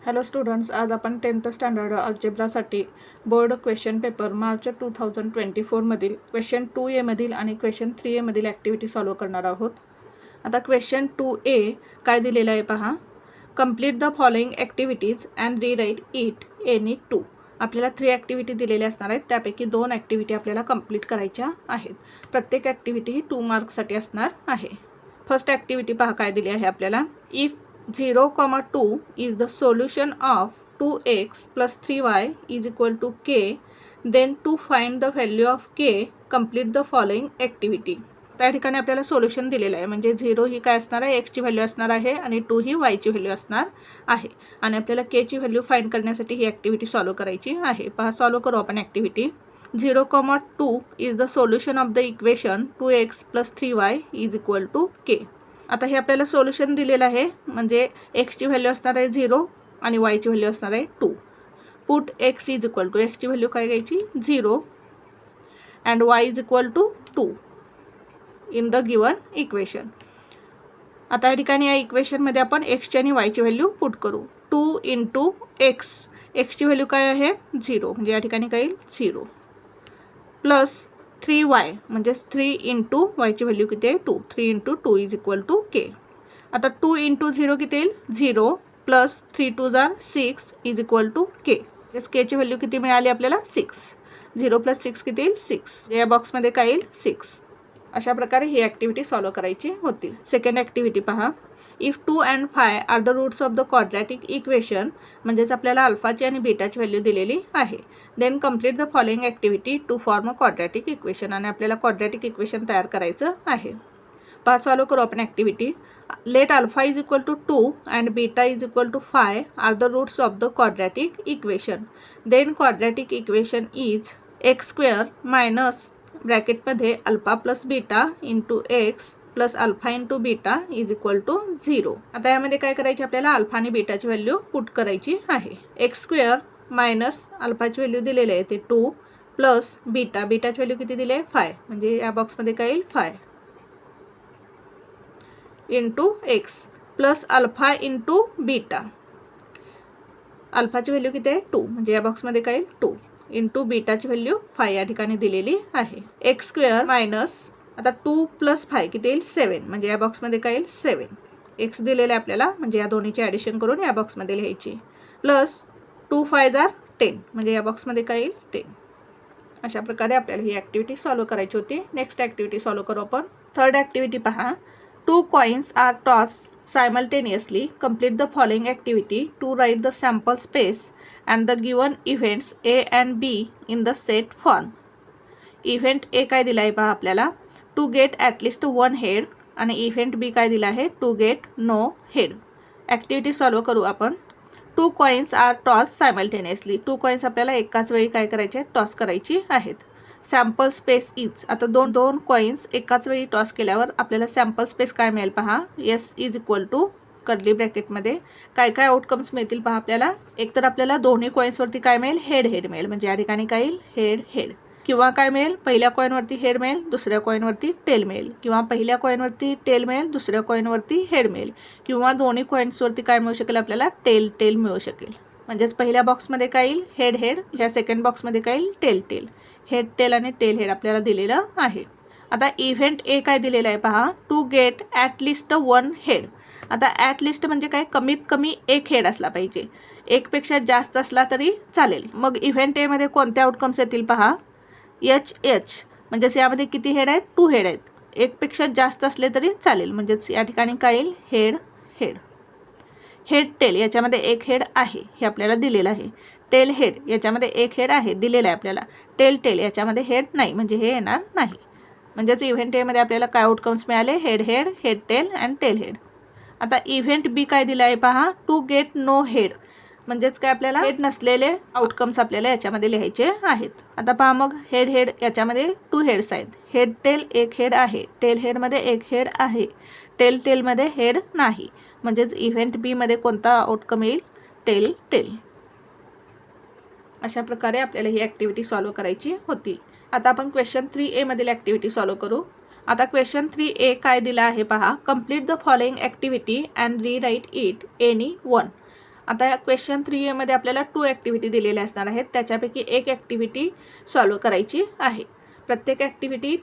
Hello students, आज आपण 10th standard अल्जेब्रासाठी बोर्ड क्वेश्चन पेपर मार्च 2024 मधील क्वेश्चन 2A मधील आणि क्वेश्चन 3A मधील ॲक्टिव्हिटी सॉल्व करणार आहोत. आता क्वेश्चन 2A काय दिलेलं आहे पहा. Complete the following activities and रीराईट it any 2. आपल्याला 3 ॲक्टिव्हिटी दिलेल्या असणार आहेत. त्यापैकी 2 ॲक्टिव्हिटी आपल्याला कंप्लीट करायच्या आहेत. प्रत्येक ॲक्टिव्हिटी 2 मार्क्ससाठी असणार आहे. फर्स्ट ॲक्टिव्हिटी पहा काय दिली आहे आपल्याला. If 0,2 is the solution of 2x plus 3y is equal to k, then to find the value of k, complete the following activity. त्या ठिकाणी आपल्याला सोल्युशन दिलेलं आहे. म्हणजे 0 ही काय असणार आहे, एक्सची व्हॅल्यू असणार आहे आणि 2 ही वायची व्हॅल्यू असणार आहे. आणि आपल्याला केची व्हॅल्यू फाइंड करण्यासाठी ही ॲक्टिव्हिटी सॉल्व करायची आहे. पहा सॉल्व करू आपण activity. 0,2 is the solution of the equation 2x plus 3y is equal to k. आता हे आपल्याला सोल्युशन दिलेलं आहे. म्हणजे एक्सची व्हॅल्यू असणार आहे 0 आणि वायची व्हॅल्यू असणार आहे 2. Put X is equal to, एक्सची व्हॅल्यू काय घ्यायची 0 and Y is equal to 2 in the given equation. आता या ठिकाणी या इक्वेशनमध्ये आपण एक्सची आणि वायची व्हॅल्यू पुट करू. 2 इंटू एक्स, एक्सची व्हॅल्यू काय आहे 0, म्हणजे या ठिकाणी काय येईल 0, प्लस 3y म्हणजेच 3 इंटू वायची व्हॅल्यू किती आहे 2. 3 into 2 is equal to K. आता 2 इंटू 0 किती येईल 0, प्लस 3 2 जार 6 इज इक्वल टू के. म्हणजेच केची व्हॅल्यू किती मिळाली आपल्याला 6. 0 प्लस 6 किती येईल 6. या बॉक्समध्ये काय येईल 6. अशा प्रकारे ही ॲक्टिव्हिटी सॉल्व करायची होती. सेकंड ॲक्टिव्हिटी पहा. If 2 and 5 are the roots of the quadratic equation, म्हणजेच आपल्याला अल्फाची आणि बीटाची व्हॅल्यू दिलेली आहे. Then complete the following activity to form a quadratic equation. आणि आपल्याला क्वाड्रॅटिक इक्वेशन तयार करायचं आहे. पहा सॉल्व करू आपण activity. Let alpha is equal to 2 and beta is equal to 5 are the roots of the quadratic equation. Then quadratic equation is X square minus ब्रॅकेटमध्ये alpha plus beta into X plus alpha into beta is equal to 0. आता यामध्ये काय करायचे आपल्याला alpha आणि बीटाची value put करायची आहे. एक्स स्क्वेअर मायनस अल्फाची व्हॅल्यू दिलेली आहे ते 2 प्लस बीटाची व्हॅल्यू किती दिली आहे 5, म्हणजे या बॉक्समध्ये काय येईल 5 into X plus alpha into beta. अल्फाची व्हॅल्यू किती आहे 2, म्हणजे या बॉक्समध्ये काय येईल 2 इंटू बीटाची व्हॅल्यू 5 या ठिकाणी दिलेली आहे. एक्स स्क्वेअर मायनस आता 2 प्लस 5 किती येईल 7, म्हणजे या बॉक्समध्ये काय येईल 7. एक्स दिलेलं आहे आपल्याला, म्हणजे या दोन्हीची ॲडिशन करून या बॉक्समध्ये लिहायची. प्लस 2 5 जार 10, म्हणजे या बॉक्समध्ये काय येईल 10. अशा प्रकारे आपल्याला ही ॲक्टिव्हिटी सॉल्व करायची होती. नेक्स्ट ॲक्टिव्हिटी सॉल्व करू आपण. थर्ड ॲक्टिव्हिटी पहा. 2 coins are toss simultaneously. Complete the following activity to write the sample space and the given events A and B in the set form. Event A काय दिला आहे पहा आपल्याला, to get at least 1 head, आणि event B काय दिला आहे to get no head. Activity solve करू आपण. 2 coins are toss simultaneously. 2 coins आपल्याला एकाच वेळी काय करायचे आहेत टॉस करायची आहेत. सॅम्पल स्पेस इज, आता दोन कॉइन्स एकाच वेळी टॉस केल्यावर आपल्याला सॅम्पल स्पेस काय मिळेल पहा. S is equal to curly ब्रॅकेटमध्ये काय काय आउटकम्स मिळतील पहा आपल्याला. एकतर आपल्याला दोन्ही कॉइन्सवरती काय मिळेल हेड मिळेल, म्हणजे या ठिकाणी काय येईल हेड. किंवा काय मिळेल पहिल्या कॉइनवरती हेड मिळेल, दुसऱ्या कॉइनवरती टेल मिळेल. किंवा पहिल्या कॉइनवरती टेल मिळेल, दुसऱ्या कॉइनवरती हेड मिळेल. किंवा दोन्ही कॉइन्सवरती काय मिळू शकेल आपल्याला टेल मिळू शकेल. म्हणजेच पहिल्या बॉक्समध्ये काय येईल हेड, ह्या सेकंड बॉक्समध्ये काय येईल टेल. हेड आणि टेल आपल्याला दिलेलं आहे. आता इव्हेंट ए काय दिलेलं आहे पहा. To get at least 1 head. आता ॲटलिस्ट म्हणजे काय, कमीत कमी एक हेड असला पाहिजे. एकपेक्षा जास्त असला तरी चालेल. मग इव्हेंट एमध्ये कोणत्या आउटकम्स येतील पहा. एच म्हणजेच यामध्ये किती हेड आहेत 2 हेड आहेत. एकपेक्षा जास्त असले तरी चालेल, म्हणजेच या ठिकाणी काय येईल हेड टेल याच्यामध्ये एक हेड आहे हे आपल्याला दिलेलं आहे. टेल हेड याच्यामध्ये एक हेड आहे दिलेलं आहे आपल्याला. टेल याच्यामध्ये हेड नाही, म्हणजे हे येणार नाही. म्हणजेच इव्हेंट एमध्ये आपल्याला काय आउटकम्स मिळाले head tail and tail head. आता इव्हेंट बी काय दिलं आहे पहा. टू गेट नो हेड, म्हणजेच काय आपल्याला हेड नसलेले आउटकम्स आपल्याला याच्यामध्ये लिहायचे आहेत. आता पहा मग हेड याच्यामध्ये 2 हेड्स आहेत. हेड टेल एक हेड आहे, टेल हेडमध्ये एक हेड आहे, टेलमध्ये हेड नाही. म्हणजेच इव्हेंट बीमध्ये कोणता आउटकम येईल टेल. अशा प्रकारे आपल्याला ही ॲक्टिव्हिटी सॉल्व करायची होती. आता आपण क्वेश्चन 3A मधील ॲक्टिव्हिटी सॉल्व करू. आता क्वेश्चन 3A काय दिला आहे पहा. Complete the following activity and रीराईट it any 1. आता या क्वेश्चन 3A आपल्याला 2 ॲक्टिव्हिटी दिलेल्या असणार आहेत. त्याच्यापैकी एक ॲक्टिव्हिटी सॉल्व करायची आहे. प्रत्येक ॲक्टिव्हिटी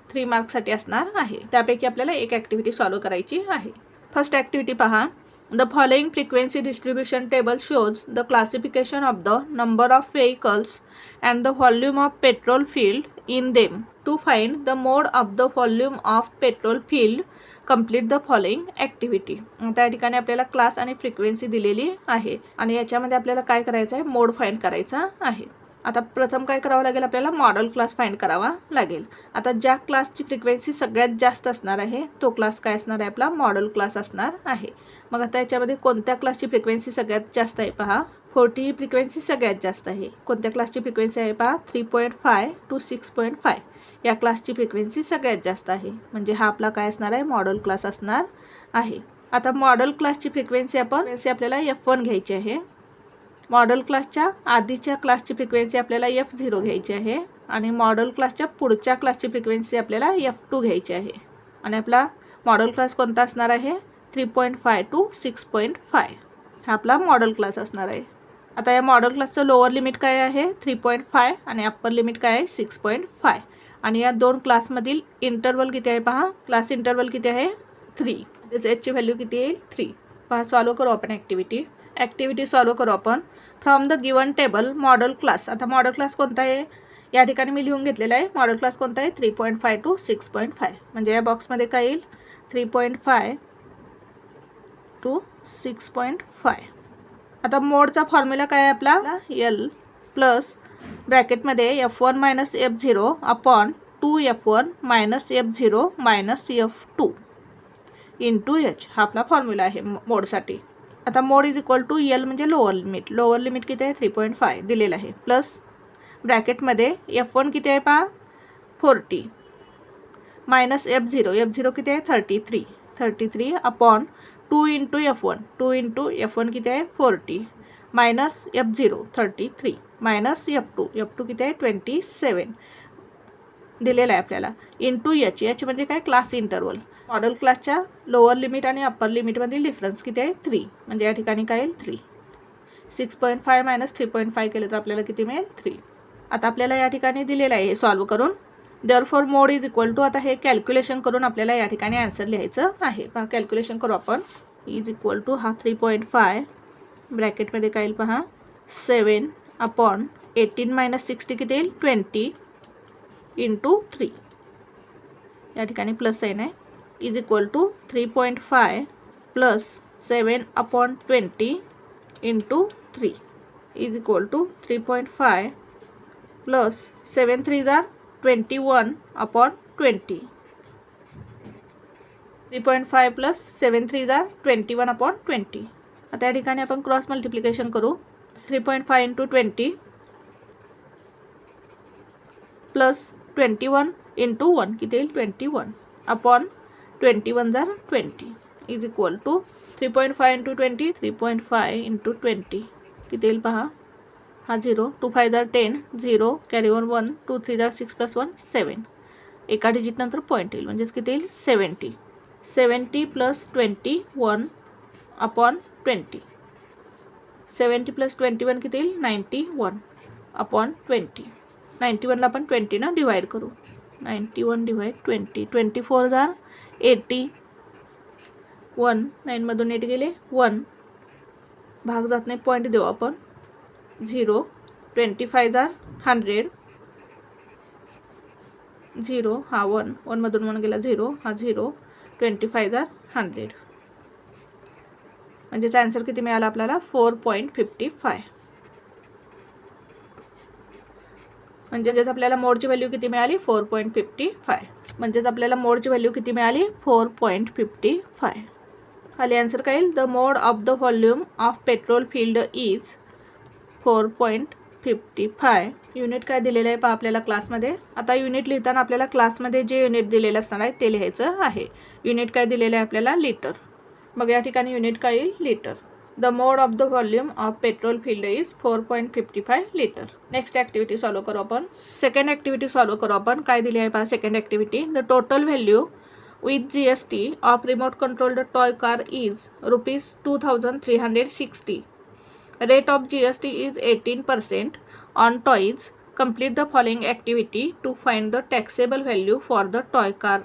3 मार्क्ससाठी असणार आहे. त्यापैकी आपल्याला एक ॲक्टिव्हिटी सॉल्व करायची आहे. फर्स्ट ॲक्टिव्हिटी पहा. The following frequency distribution table shows the classification of the number of vehicles and the volume of petrol filled in them. To find the mode of the volume of petrol filled complete the following activity. त्या ठिकाणी आपल्याला class आणि frequency दिलेली आहे आणि याच्यामध्ये आपल्याला काय करायचं आहे, मोड फाइंड करायचा आहे. आता प्रथम काय करावं लागेल, आपल्याला मॉडेल क्लास फाइंड करावा लागेल. आता ज्या क्लासची फ्रिक्वेन्सी सगळ्यात जास्त असणार आहे तो क्लास काय असणार आहे, आपला मॉडेल क्लास असणार आहे. मग आता याच्यामध्ये कोणत्या क्लासची फ्रिक्वेन्सी सगळ्यात जास्त आहे पहा. 40 ही फ्रिक्वेन्सी सगळ्यात जास्त आहे. कोणत्या क्लासची फ्रिक्वेन्सी आहे पहा, 3.5 to 6.5 या क्लासची फ्रिक्वेन्सी सगळ्यात जास्त आहे. म्हणजे हा आपला काय असणार आहे, मॉडेल क्लास असणार आहे. आता मॉडेल क्लासची फ्रिक्वेन्सी आपल्याला F1 घ्यायची आहे. मॉडेल क्लासच्या आधीच्या क्लासची फ्रिक्वेन्सी आपल्याला F0 घ्यायची आहे आणि मॉडेल क्लासच्या पुढच्या क्लासची फ्रिक्वेन्सी आपल्याला F2 घ्यायची आहे. आणि आपला मॉडेल क्लास कोणता असणार आहे, 3.5 to 6.5 हा आपला मॉडेल क्लास असणार आहे. आता या मॉडेल क्लासचं लोअर लिमिट काय आहे, 3.5 आणि अप्पर लिमिट काय आहे, 6.5. आणि या दोन क्लासमधील इंटरवल किती आहे पहा. क्लास इंटरवल किती आहे, 3. त्याची एचची व्हॅल्यू किती येईल, 3. पहा सॉल्व करू आपण ॲक्टिव्हिटी सॉल्व करू आपण. From the given table model class. आता मॉडेल क्लास कोणता आहे, या ठिकाणी मी लिहून घेतलेला आहे. मॉडेल क्लास कोणता आहे, 3.5 to 6.5. म्हणजे या बॉक्समध्ये काय येईल, 3.5 to 6.5. आता मोडचा फॉर्म्युला काय आहे आपला, L प्लस ब्रॅकेटमध्ये F1 minus F0 upon 2F1 minus F0 minus F2 into H हा आपला फॉर्म्युला आहे मोडसाठी. आता mode is equal to L म्हणजे लोअर लिमिट किती आहे, 3.5 दिलेलं आहे. प्लस ब्रॅकेटमध्ये F1 किती आहे पहा, 40 मायनस F0 किती आहे, 33 अपॉन 2 इंटू F1 किती आहे, 40 मायनस F0 33 मायनस F2 किती आहे, 27 दिलेलं आहे आपल्याला इंटू H म्हणजे काय, क्लास इंटरवल. मॉडेल क्लासच्या लोअर लिमिट आणि अप्पर लिमिटमधील डिफरन्स किती आहे, 3. म्हणजे या ठिकाणी काय येईल, 3. 6.5 मायनस 3.5 केलं तर आपल्याला किती मिळेल, 3. आता आपल्याला या ठिकाणी दिलेलं आहे हे सॉल्व करून. Therefore mode is equal to, आता हे कॅल्क्युलेशन करून आपल्याला या ठिकाणी आन्सर लिहायचं आहे. पहा कॅल्क्युलेशन करू आपण. इज इक्वल टू हा 3.5 ब्रॅकेटमध्ये काय येईल पहा, 7 अपॉन 18 मायनस 60 किती येईल, 20 इंटू 3. या ठिकाणी प्लस साईन आहे. Is equal to 3.5 plus 7 upon 20 into 3 is equal to 3.5 plus 7 3 जार 21 अपॉन 20. 3.5 प्लस 7 3 जार 21 अपॉन 20. आता या ठिकाणी आपण क्रॉस मल्टिप्लिकेशन करू. 3.5 इंटू 20 प्लस 21 इंटू 1 किती येईल, 21 अपॉन 21 जार 20 is equal to 3.5 into 20 3.5 into 20 किती येईल पहा, हा 0 2 5 जार 10 0 कॅरी वर 1 2 3 जार 6 प्लस 1 7. एका डिजिट नंतर पॉईंट येईल म्हणजेच किती येईल, 70 प्लस 21 अपॉन 20. 70 प्लस 21 किती येईल, 91 अपॉन 20. 91ला आपण 20 डिवाइड करू. 91 डिवाइड 20 24 जार 80 1 9मधून 8 गेले 1 भाग जात नाही, पॉईंट देऊ आपण 0 25 जार 100 0 हा 1 मधून 1 गेला 0 हा 0 25 जार 100. म्हणजेच आन्सर किती मिळाला आपल्याला, 4.55. म्हणजेच आपल्याला मोडची व्हॅल्यू किती मिळाली, 4.55. म्हणजेच आपल्याला मोडची व्हॅल्यू किती मिळाली, 4.55. खाली आन्सर काय येईल, the mode of the volume of petrol field is 4.55. Unit काय दिलेलं आहे पहा आपल्याला क्लासमध्ये. आता युनिट लिहिताना आपल्याला क्लासमध्ये जे युनिट दिलेलं असणार आहे ते लिहायचं आहे. युनिट काय दिलेलं आहे आपल्याला, लिटर. मग या ठिकाणी युनिट काय येईल, litre. The mode of the volume of petrol field is 4.55 litre. Next activity solve करू आपण. सेकंड ॲक्टिव्हिटी सॉल्व करू आपण. काय दिली आहे पहा second activity. The total value with GST of remote controlled toy car is ₹2360. Rate of GST is 18% on toys. Complete the following activity to find the taxable value for the toy car.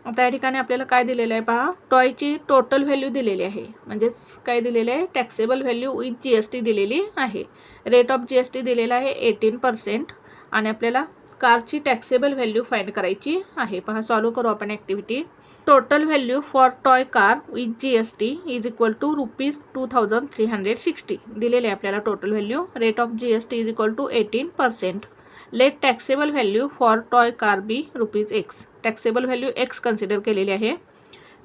आता या ठिकाणी आपल्याला काय दिलेलं आहे पहा, टॉयची total value दिलेली आहे, म्हणजेच काय दिलेलं आहे, टॅक्सेबल व्हॅल्यू विथ GST दिलेली आहे. रेट ऑफ GST दिलेला आहे 18% आणि आपल्याला कारची टॅक्सेबल व्हॅल्यू फाइंड करायची आहे. पहा सॉल्व करू आपण activity. Total value for toy car with GST is equal to ₹2360 दिलेले आहे आपल्याला total value. Rate of GST is equal to 18%. Let taxable value for toy car be ₹X. Taxable value X consider केलेली आहे.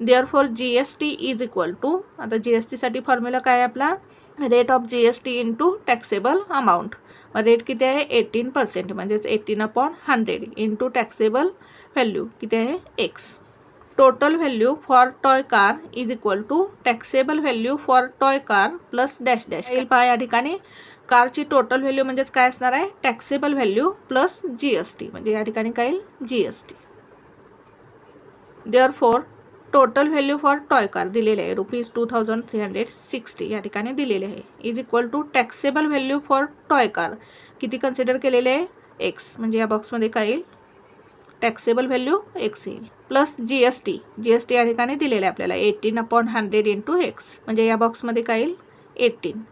Therefore GST is equal to, आता GSTसाठी formula काय आहे आपला, rate of GST into taxable amount. Rate किती आहे 18%, म्हणजेच 18/100 इंटू टॅक्सेबल व्हॅल्यू किती आहे X. Total value for toy car is equal to taxable value for toy car plus dash dash. पहा या ठिकाणी कारची टोटल व्हॅल्यू म्हणजेच काय असणार आहे, टॅक्सेबल व्हॅल्यू प्लस GST, म्हणजे या ठिकाणी काय येईल GST. Therefore total value for toy car दिलेले आहे ₹2360 या ठिकाणी दिलेले आहे, is equal to taxable value for toy car किती कन्सिडर केलेले आहे X, म्हणजे या बॉक्समध्ये काय येईल, टॅक्सेबल व्हॅल्यू X येईल प्लस GST या ठिकाणी दिलेलं आहे आपल्याला 18/100 इंटू X, म्हणजे या बॉक्समध्ये काय येईल 18.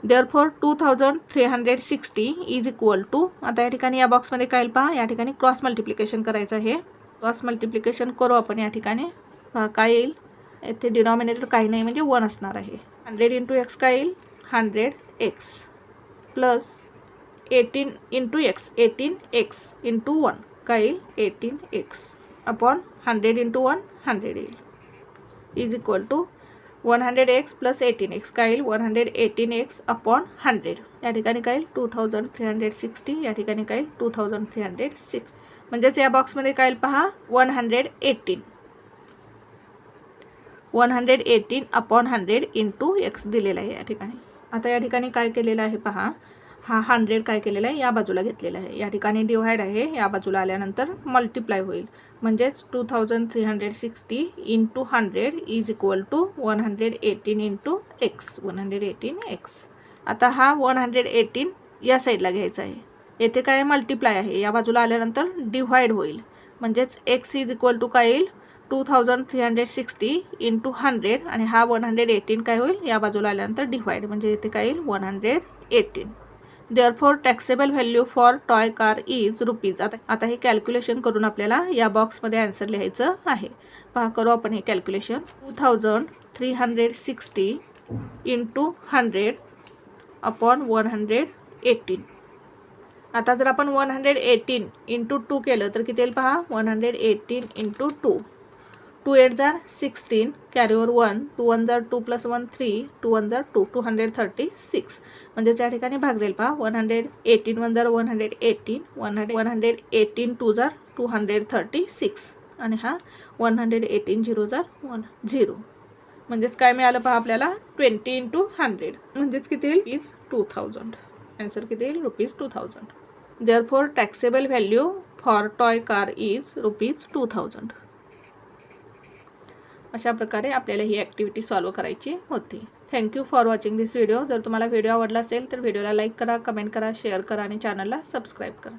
देअरफॉर 2360 इज इक्वल टू, आता या ठिकाणी या बॉक्समध्ये काय येईल पहा, या ठिकाणी क्रॉस मल्टिप्लिकेशन करायचं आहे. क्रॉस मल्टिप्लिकेशन करू आपण या ठिकाणी. पहा काय येईल, येथे डिनॉमिनेटर काही नाही म्हणजे 1 असणार आहे. 100 इंटू X काय येईल 100X plus 18 into X 18X into 1 काय येईल 18X अपॉन 100 इंटू 1 100 येईल, is equal to 100X plus 18X काय येईल 118X अपॉन 100. या ठिकाणी काय येईल 2360, या ठिकाणी काय येईल 2306, म्हणजेच या बॉक्समध्ये काय येईल पहा 118 अपॉन 100 इंटू X दिलेला आहे या ठिकाणी. आता या ठिकाणी काय केलेलं आहे पहा, हा 100 काय केलेला आहे या बाजूला घेतलेला आहे, या ठिकाणी डिवाइड आहे, या बाजूला आल्यानंतर मल्टिप्लाय होईल, म्हणजेच 2360 into 100 is equal to 118 into X 118X. आता हा 118 या साईडला घ्यायचा आहे, येथे काय मल्टिप्लाय आहे, या बाजूला आल्यानंतर डिवाइड होईल, म्हणजेच X इज इक्वल टू काय येईल 2360 इंटू 100 आणि हा 118 काय होईल या बाजूला आल्यानंतर डिवाइड, म्हणजे येथे काय येईल 118. Therefore taxable value for toy car is ₹. आता हे कॅल्क्युलेशन करून आपल्याला या बॉक्समध्ये आन्सर लिहायचं आहे. पहा करू आपण हे कॅल्क्युलेशन. 2360 into 100 upon 118. आता जर आपण 118 इंटू 2 केलं तर किती येईल पहा, 118 इंटू 2, 2 8 जार 16, कॅरी ओवर 1, 2 1 जार 2 प्लस 1 3, 2 1 जार 2, 236, म्हणजेच या ठिकाणी भाग जाईल पहा 118 1 जार 118, 118 2 जार 236 आणि हा 118 0 जार 0, म्हणजेच काय मिळालं पहा आपल्याला 20 इंटू 100, म्हणजेच किती येईल ₹2000. आन्सर किती येईल ₹2000. Therefore taxable value for toy car is ₹2000. अशा प्रकारे आपल्याला ही ॲक्टिव्हिटी सॉल्व करायची होती. Thank you for watching this video. जर तुम्हाला व्हिडिओ आवडला असेल तर व्हिडिओला लाईक करा, कमेंट करा, शेअर करा आणि चॅनलला सबस्क्राईब करा.